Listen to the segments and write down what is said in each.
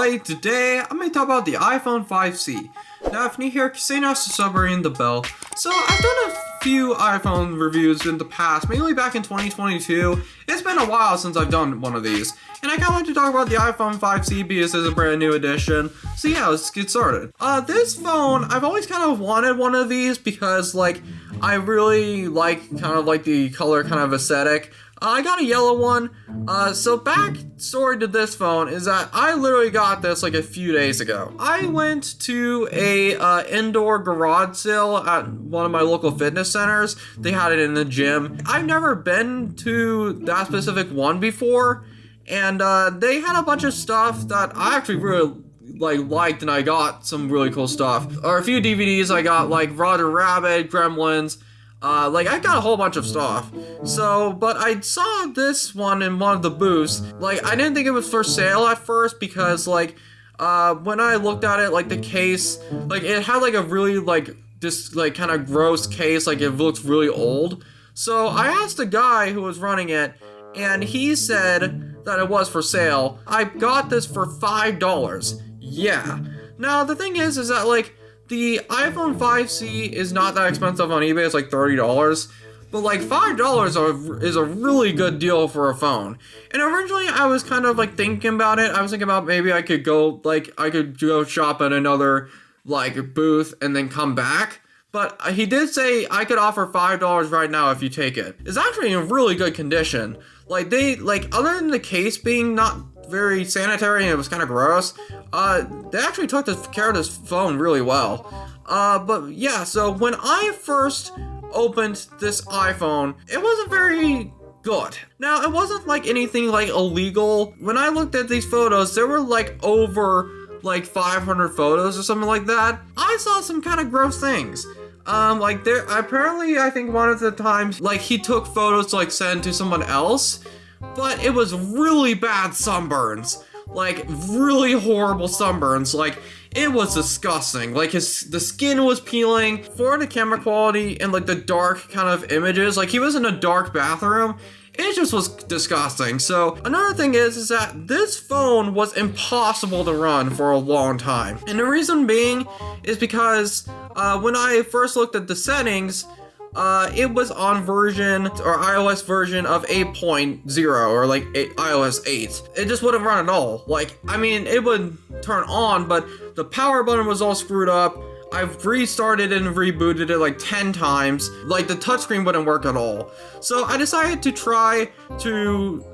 everybody, today I'm going to talk about the iPhone 5C. Now if you're new here, say now sub or ring the bell. So I've done a few iPhone reviews in the past, mainly back in 2022. It's been a while since I've done one of these. And I kind of want to talk about the iPhone 5C because it's a brand new edition. So yeah, let's get started. This phone, I've always kind of wanted one of these because I really like the color kind of aesthetic. I got a yellow one. So backstory to this phone is that I literally got this a few days ago. I went to a indoor garage sale at one of my local fitness centers. They had it in the gym. I've never been to that specific one before, and they had a bunch of stuff that I actually really liked, and I got some really cool stuff. Or a few DVDs I got, like Roger Rabbit, Gremlins. I got a whole bunch of stuff. But I saw this one in one of the booths. I didn't think it was for sale at first because, when I looked at it, the case, it had, a really, this, kind of gross case. It looks really old. So I asked the guy who was running it, and he said that it was for sale. I got this for $5. Yeah. Now, the thing is that, the iPhone 5C is not that expensive on eBay. It's $30, but $5 is a really good deal for a phone. And originally I was kind of thinking about it. I was thinking about maybe I could go shop at another booth and then come back. But he did say I could offer $5 right now if you take it. It's actually in really good condition. Other than the case being not very sanitary and it was kind of gross, they actually took care of this phone really well. But yeah, so when I first opened this iPhone, it wasn't very good. Now, it wasn't anything illegal. When I looked at these photos, there were over 500 photos or something like that. I saw some kind of gross things. There apparently, I think one of the times he took photos to send to someone else, but it was really bad sunburns, really horrible sunburns. It was disgusting. The skin was peeling. For the camera quality and the dark kind of images, he was in a dark bathroom. It just was disgusting. So another thing is that this phone was impossible to run for a long time. And the reason being is because when I first looked at the settings, it was on iOS version of 8.0 or iOS 8. It just wouldn't run at all. It would turn on, but the power button was all screwed up. I've restarted and rebooted it 10 times. The touchscreen wouldn't work at all. So I decided to try to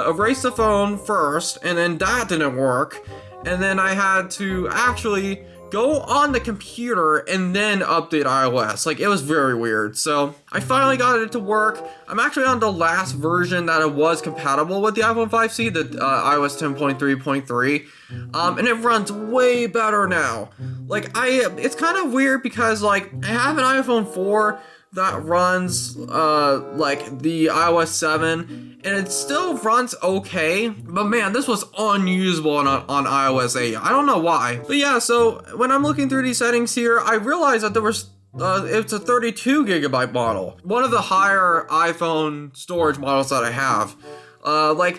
erase the phone first, and then that didn't work. And then I had to actually go on the computer and then update iOS. It was very weird. So I finally got it to work. I'm actually on the last version that it was compatible with the iPhone 5C, the iOS 10.3.3. And it runs way better now. It's kind of weird because I have an iPhone 4 that runs the iOS 7, and it still runs okay, but man, this was unusable on iOS 8. I don't know why. But yeah, so when I'm looking through these settings here, I realized that there was it's a 32 gigabyte model, one of the higher iPhone storage models that I have.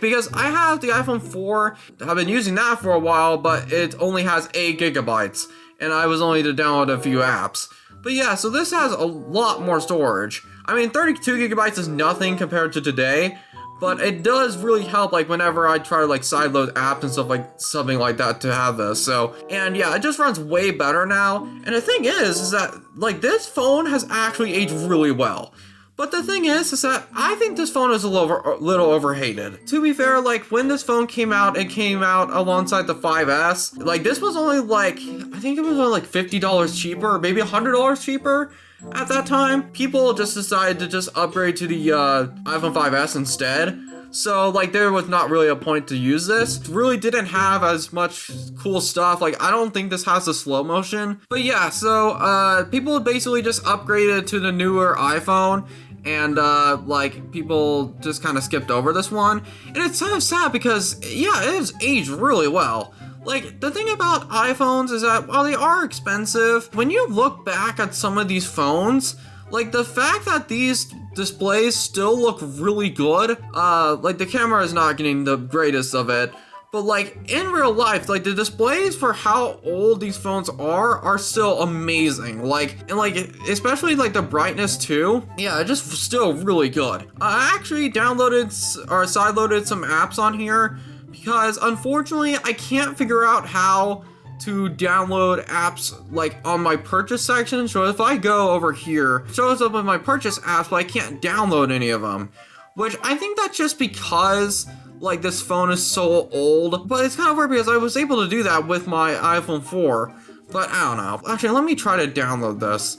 Because I have the iPhone 4, I've been using that for a while, but it only has 8 gigabytes, and I was only to download a few apps. But yeah, so this has a lot more storage. 32 gigabytes is nothing compared to today, but it does really help, whenever I try to, sideload apps and stuff something like that to have this. So, and yeah, it just runs way better now. And the thing is that, this phone has actually aged really well. But the thing is that I think this phone is a little overhated. To be fair, when this phone came out, it came out alongside the 5S. This was only I think it was only $50 cheaper, or maybe $100 cheaper at that time. People just decided to just upgrade to the iPhone 5S instead. So, there was not really a point to use this. It really didn't have as much cool stuff. I don't think this has the slow motion. But yeah, so, people basically just upgraded to the newer iPhone. And, people just kind of skipped over this one. And it's kind of sad because, yeah, it has aged really well. The thing about iPhones is that while they are expensive, when you look back at some of these phones, the fact that these displays still look really good, the camera is not getting the greatest of it, But like in real life, like the displays for how old these phones are still amazing. Like, and like especially like the brightness too. Yeah, it's just still really good. I actually downloaded or sideloaded some apps on here because unfortunately I can't figure out how to download apps like on my purchase section. So if I go over here, it shows up in my purchase apps, but I can't download any of them, which I think that's just because like this phone is so old. But it's kind of weird because I was able to do that with my iPhone 4, but I don't know. Actually, let me try to download this.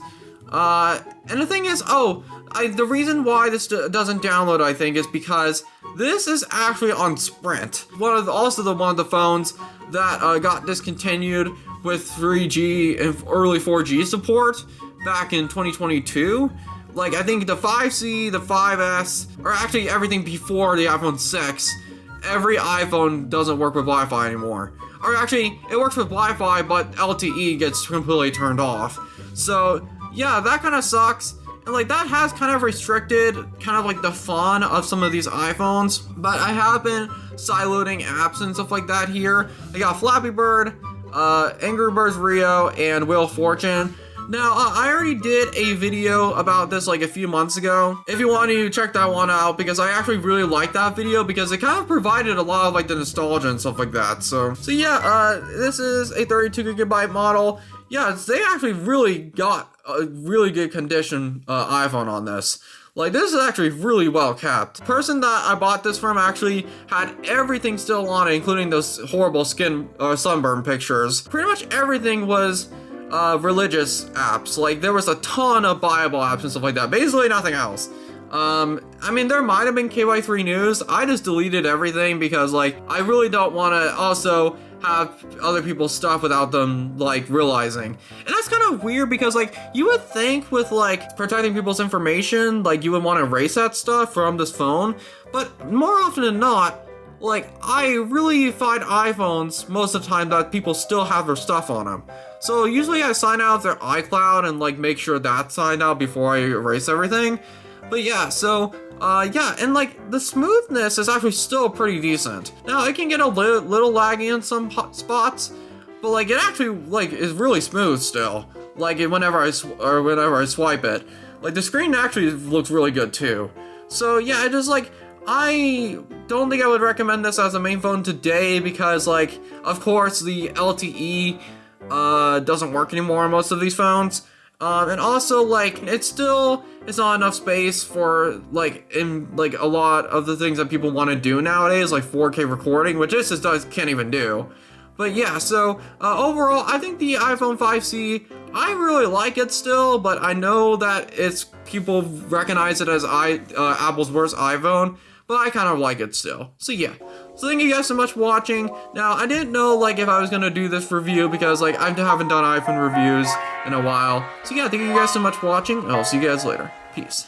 And the thing is, the reason why this doesn't download, I think, is because this is actually on Sprint. One of the phones that got discontinued with 3G and early 4G support back in 2022. Like, I think the 5C, the 5S, or actually everything before the iPhone 6, every iPhone doesn't work with Wi-Fi anymore. Or actually, it works with Wi-Fi, but LTE gets completely turned off. So, yeah, that kind of sucks. And like that has kind of restricted kind of like the fun of some of these iPhones. But I have been sideloading apps and stuff like that here. I got Flappy Bird, Angry Birds Rio, and Wheel of Fortune. Now, I already did a video about this like a few months ago. If you want to check that one out, because I actually really like that video because it kind of provided a lot of like the nostalgia and stuff like that. So yeah, this is a 32GB model. Yeah, they actually really got a really good condition iPhone on this. Like, this is actually really well kept. The person that I bought this from actually had everything still on it, including those horrible sunburn pictures. Pretty much everything was religious apps. Like, there was a ton of Bible apps and stuff like that. Basically nothing else. I mean, there might have been KY3 News. I just deleted everything because, like, I really don't want to also have other people's stuff without them, like, realizing. And that's kind of weird because, like, you would think with, like, protecting people's information, like, you would want to erase that stuff from this phone. But more often than not, like, I really find iPhones most of the time that people still have their stuff on them. So usually I sign out of their iCloud and, like, make sure that's signed out before I erase everything. But yeah, so, yeah, and like, the smoothness is actually still pretty decent. Now, it can get a little laggy in some spots, but like, it actually, like, is really smooth still. Like, whenever I swipe it. Like, the screen actually looks really good too. So yeah, it just, like, I don't think I would recommend this as a main phone today because, like, of course, the LTE, doesn't work anymore on most of these phones. And also, like, it's not enough space for, like, in, like, a lot of the things that people want to do nowadays, like 4K recording, which this just can't even do. But yeah, so, overall, I think the iPhone 5C, I really like it still, but I know that people recognize it as Apple's worst iPhone, but I kind of like it still. So yeah. So thank you guys so much for watching. Now, I didn't know, like, if I was gonna do this review because, like, I haven't done iPhone reviews in a while. So yeah, thank you guys so much for watching, and I'll see you guys later. Peace.